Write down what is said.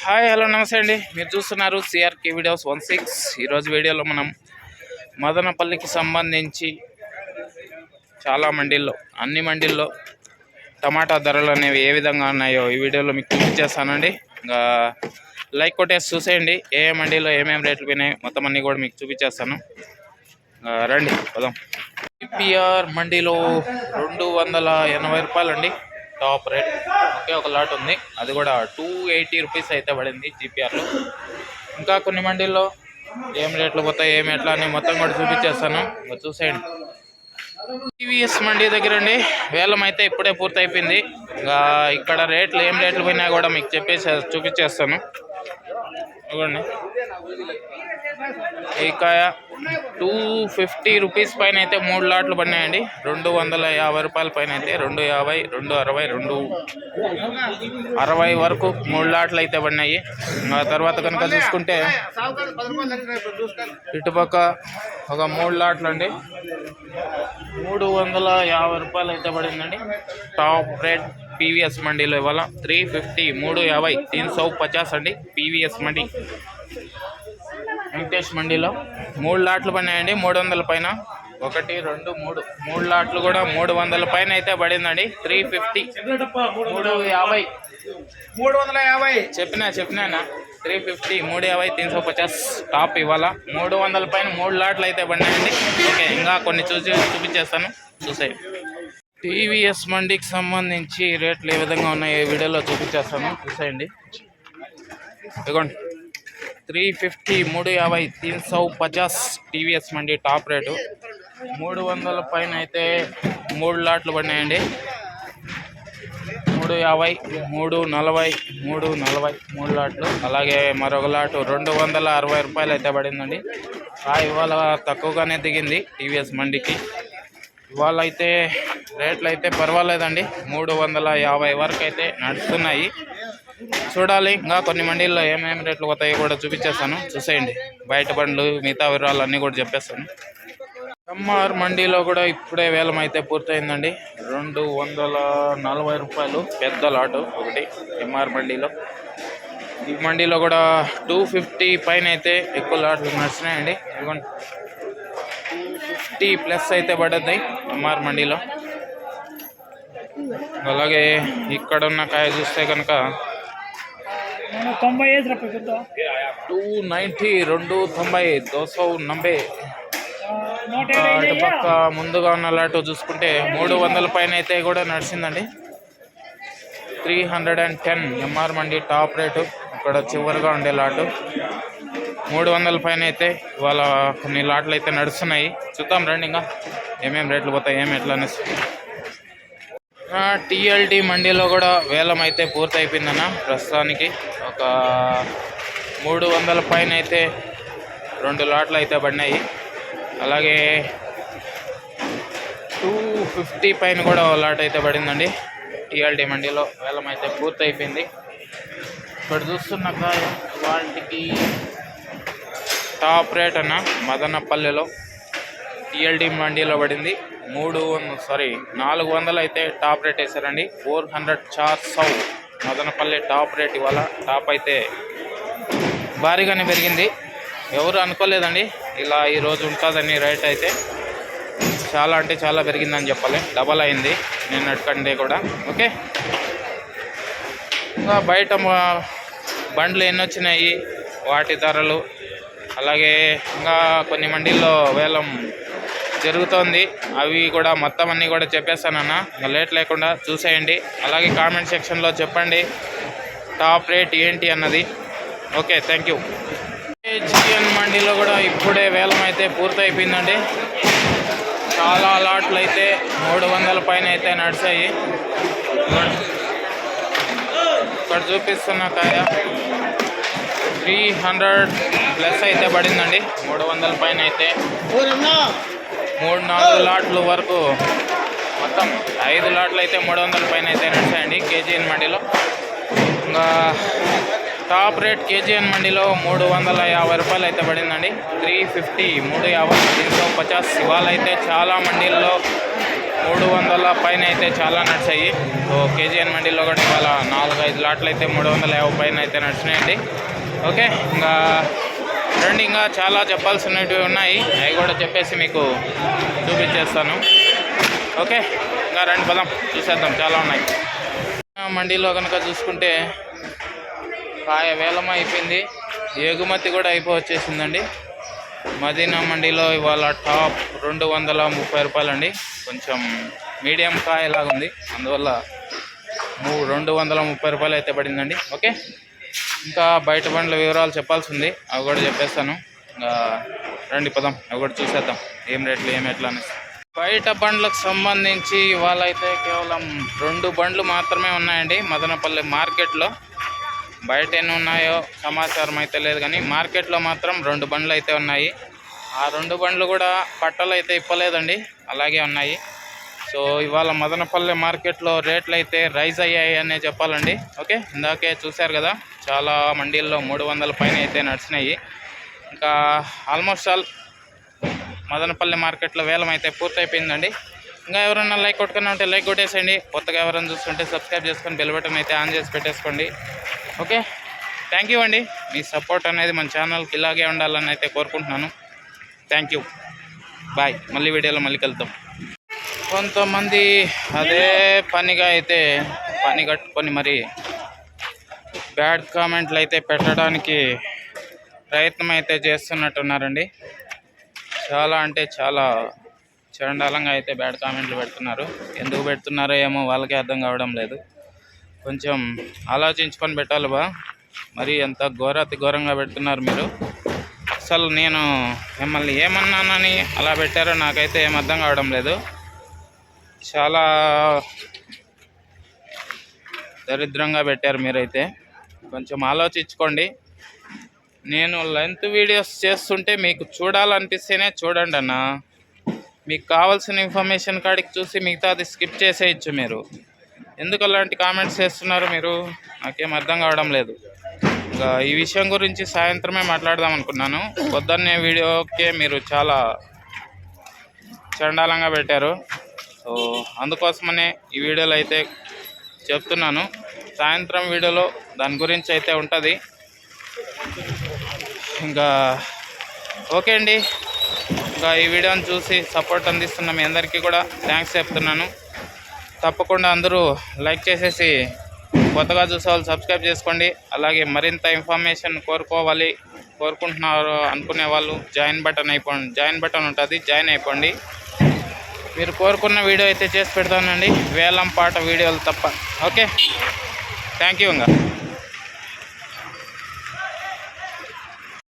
Hi hello నమస్తే అండి. మీరు చూస్తున్నారు సిఆర్కే వీడియోస్ 16. ఈరోజు వీడియోలో మనం మదనపల్లికి సంబంధించి చాలా మండీల్లో అన్ని మండీల్లో టమాటా ధరలు అనేవి ఏ విధంగా ఉన్నాయో ఈ వీడియోలో మీకు చూపించేస్తానండి. ఇంకా లైక్ కొట్టేసి చూసేయండి. ఏ మండీలో ఏమేమి రేట్లు పోయినాయి మొత్తం అన్నీ కూడా మీకు చూపించేస్తాను. రండి పోదాం. పిఆర్ మండీలో 280 రూపాయలండి టాప్ రేట్. ఒకే ఒక లాట్ ఉంది, అది కూడా 280 రూపీస్ అయితే పడింది జీపీఆర్లో. ఇంకా కొన్ని మండీల్లో ఏం రేట్లు పోతాయి ఏం ఎట్లా అని మొత్తం కూడా చూపించేస్తాను, చూసేయండి. టీవీఎస్ మండీ దగ్గర అండి వేలం అయితే ఇప్పుడే పూర్తి అయిపోయింది. ఇంకా ఇక్కడ రేట్లు ఏం రేట్లు పోయినా కూడా మీకు చూపించేస్తాను. ఇవ్వండి, ఈ కాయ 250 రూపీస్ పైన అయితే 3 లాట్లు పడినాయండి. 250 రూపాయల పైన అయితే 250, 260, 260 వరకు 3 లాట్లు అయితే పడినాయి. ఆ తర్వాత కనుక చూసుకుంటే ఇటుపక్క ఒక 3 లాట్లు అండి 350 రూపాయలు అయితే పడిందండి టాప్ రేట్. పీవీఎస్ మండీలో ఇవాళ 350, 350, 350 అండి పీవీఎస్ మండీ. వెంకటేష్ మండీలో 3 లాట్లు పడినాయండి 300 పైన. 1, 2, 3 లాట్లు కూడా 300 పైన అయితే పడిందండి. 350, 350 చెప్పినా 350, 350, 350 టాప్ ఇవాళ. 300 పైన 3 లాట్లు అయితే పడినాయండి. ఓకే, ఇంకా కొన్ని చూపించేస్తాను, చూసే. టీవీఎస్ మండీకి సంబంధించి రేట్లు ఏ విధంగా ఉన్నాయో ఈ వీడియోలో చూపించేస్తాను, చూసేయండి. ఇదిగోండి 350, 350, 350 టీవీఎస్ మండీ టాప్ రేటు. 300 పైన అయితే 3 లాట్లు పడినాయండి. 350, 340, 340 లాట్లు. అలాగే మరొక లాటు 260 రూపాయలు అయితే పడిందండి. ఇవాళ తక్కువగానే దిగింది టీవీఎస్ మండీకి. ఇవాళ అయితే రేట్లు అయితే పర్వాలేదండి, 350 వరకు అయితే నడుస్తున్నాయి. చూడాలి ఇంకా కొన్ని మండీల్లో ఏమేమి రేట్లు పోతాయో కూడా చూపించేస్తాను, చూసేయండి. బయట బండ్లు మిగతా వివరాలు అన్నీ కూడా చెప్పేస్తాను. ఎంఆర్ మండీలో కూడా ఇప్పుడే వేలం అయితే పూర్తయిందండి. 240 రూపాయలు పెద్ద లాటు ఒకటి ఎంఆర్ మండీలో. ఈ మండీలో కూడా 250 పైన అయితే ఎక్కువ లాట్లు నడిచినాయండి. 250 ప్లస్ అయితే పడుతుంది ఎంఆర్ మండీలో. అలాగే ఇక్కడున్న కాయ చూస్తే కనుక 290, 290. అటుపక్క ముందుగా ఉన్న లాటు చూసుకుంటే 300 పైన అయితే కూడా నడిచిందండి. 310 ఎంఆర్ మండీ టాప్ రేటు. ఇక్కడ చివరిగా ఉండే లాటు 300 పైన అయితే ఇవాళ కొన్ని లాట్లు అయితే నడుస్తున్నాయి. చూద్దాం రండి ఇంకా ఏమేమి రేట్లు పోతాయి ఏమి ఎట్లా అనేసి. టీఎల్టీ మండీలో కూడా వేలం అయితే పూర్తి అయిపోయిందన్న. ప్రస్తుతానికి ఒక 300 పైన అయితే 2 లాట్లు అయితే పడినాయి. అలాగే 250 పైన కూడా లాట్ అయితే పడిందండి. టీఎల్టీ మండీలో వేలం అయితే పూర్తి అయిపోయింది. ఇక్కడ చూస్తున్న కాయ వాటికి టాప్ రేట్ అన్న మదనపల్లిలో టీఎల్టీ మండీలో పడింది. 400 అయితే టాప్ రేట్ వేసారండి. 400 మదనపల్లి టాప్ రేట్. ఇవాళ టాప్ అయితే భారీగానే పెరిగింది. ఎవరు అనుకోలేదండి ఇలా ఈరోజు ఉంటుందని. రేట్ అయితే చాలా అంటే చాలా పెరిగిందని చెప్పాలి, డబల్ అయింది నిన్నటికంటే కూడా. ఓకే, ఇంకా బయట బండ్లు ఎన్ని వచ్చినాయి వాటి ధరలు, అలాగే ఇంకా కొన్ని మండీల్లో వేలం జరుగుతోంది, అవి కూడా మొత్తం అన్నీ కూడా చెప్పేస్తానన్నా. ఇంకా లేట్ లేకుండా చూసేయండి. అలాగే కామెంట్ సెక్షన్లో చెప్పండి టాప్ రేట్ ఏంటి అన్నది. Okay, thank you. జిఎన్ మండీలో కూడా ఇప్పుడే వేలం అయితే పూర్తి అయిపోయిందండి. చాలా లాట్లు అయితే 300 పైన అయితే నడిచాయి. ఇక్కడ చూపిస్తున్న కాయ 300 ప్లస్ అయితే పడిందండి. 300 పైన అయితే 3-4 లాట్లు వరకు మొత్తం 5 లాట్లు అయితే 300 పైన అయితే నడిచాయండి కేజీఎన్ మండీలో. ఇంకా టాప్ రేట్ కేజీఎన్ మండీలో 350 రూపాయలు అయితే పడిందండి. 350, 350, 350. ఇవాళ అయితే చాలా మండీల్లో 300 పైన అయితే చాలా నడిచాయి. సో కేజీఎన్ మండీలో కూడా ఇవాళ 4-5 లాట్లు అయితే 350 పైన అయితే నడిచినాయండి. ఓకే, ఇంకా రండి, ఇంకా చాలా చెప్పాల్సినవి ఉన్నాయి, అవి కూడా చెప్పేసి మీకు చూపించేస్తాను. ఓకే, ఇంకా రండి పదం చూసేద్దాం, చాలా ఉన్నాయి. మండీలో కనుక చూసుకుంటే కాయ వేలం అయిపోయింది, ఎగుమతి కూడా అయిపోవచ్చేసిందండి. మదీనా మండీలో ఇవాళ టాప్ 230 రూపాయలండి. కొంచెం మీడియం కాయలాగా ఉంది, అందువల్ల 230 రూపాయలు అయితే పడిందండి. ఓకే, ఇంకా బయట బండ్ల వివరాలు చెప్పాల్సి ఉంది, అవి కూడా చెప్పేస్తాను. ఇంకా రండి పదం, అవి కూడా చూసేద్దాం ఏం రేట్లు ఏం ఎట్లా అనేసి. బయట బండ్లకు సంబంధించి ఇవాళ అయితే కేవలం 2 బండ్లు మాత్రమే ఉన్నాయండి మదనపల్లి మార్కెట్లో. బయట ఎన్ని ఉన్నాయో సమాచారం అయితే లేదు, కానీ మార్కెట్లో మాత్రం 2 బండ్లు అయితే ఉన్నాయి. ఆ 2 బండ్లు కూడా పట్టలు అయితే ఇప్పలేదండి, అలాగే ఉన్నాయి. సో ఇవాళ మదనపల్లి మార్కెట్లో రేట్లు అయితే రైజ్ అయ్యాయి అనే చెప్పాలండి. ఓకే, ఇందాకే చూశారు కదా, చాలా మండీల్లో 300 పైన అయితే నడిచినాయి. ఇంకా ఆల్మోస్ట్ ఆల్ మదనపల్లి మార్కెట్లో వేలం అయితే పూర్తయిపోయిందండి. ఇంకా ఎవరైనా లైక్ కొట్టుకున్నా ఉంటే లైక్ కొట్టేసేయండి. కొత్తగా ఎవరైనా చూస్తుంటే సబ్స్క్రైబ్ చేసుకొని బెల్ బటన్ అయితే ఆన్ చేసి పెట్టేసుకోండి. ఓకే, థ్యాంక్ యూ అండి. మీ సపోర్ట్ అనేది మన ఛానల్కి ఇలాగే ఉండాలని అయితే కోరుకుంటున్నాను. Thank you, bye. మళ్ళీ వీడియోలో మళ్ళీ కలుద్దాం. కొంతమంది అదే పనిగా అయితే పని కట్టుకొని మరి బ్యాడ్ కామెంట్లు అయితే పెట్టడానికి ప్రయత్నం అయితే చేస్తున్నట్టున్నారండి. చాలా అంటే చాలా చండాలంగా అయితే బ్యాడ్ కామెంట్లు పెడుతున్నారు. ఎందుకు పెడుతున్నారో ఏమో వాళ్ళకే అర్థం కావడం లేదు. కొంచెం ఆలోచించుకొని పెట్టాలి బా, మరి ఎంత ఘోరాతి ఘోరంగా పెడుతున్నారు మీరు. అసలు నేను మిమ్మల్ని ఏమన్నానని అలా పెట్టారో నాకైతే ఏం అర్థం కావడం లేదు. చాలా దరిద్రంగా పెట్టారు మీరైతే, కొంచెం ఆలోచించుకోండి. నేను లెంత్ వీడియోస్ చేస్తుంటే మీకు చూడాలనిపిస్తేనే చూడండి అన్న. మీకు కావాల్సిన ఇన్ఫర్మేషన్ కాడికి చూసి మిగతాది స్కిప్ చేసేయచ్చు. మీరు ఎందుకు అలాంటి కామెంట్స్ చేస్తున్నారు మీరు, నాకేం అర్థం కావడం లేదు. ఇంకా ఈ విషయం గురించి సాయంత్రమే మాట్లాడదాం అనుకున్నాను. పొద్దున్నే వీడియోకే మీరు చాలా చండాలంగా పెట్టారు. సో అందుకోసమనే ఈ వీడియోలో అయితే చెప్తున్నాను. సాయంత్రం వీడియోలో దాని గురించి అయితే ఉంటుంది. ఇంకా ఓకే అండి, ఇంకా ఈ వీడియోని చూసి సపోర్ట్ అందిస్తున్న మీ అందరికీ కూడా థ్యాంక్స్ చెప్తున్నాను. తప్పకుండా అందరూ లైక్ చేసేసి కొత్తగా చూసే వాళ్ళు సబ్స్క్రైబ్ చేసుకోండి. అలాగే మరింత ఇన్ఫర్మేషన్ కోరుకుంటున్నారు అనుకునే వాళ్ళు జాయిన్ బటన్ ఉంటుంది, జాయిన్ అయిపోండి. మీరు కోరుకున్న వీడియో అయితే చేసి పెడతానండి, వేలం పాట వీడియోలు తప్ప. Okay, thank you. ఇంకా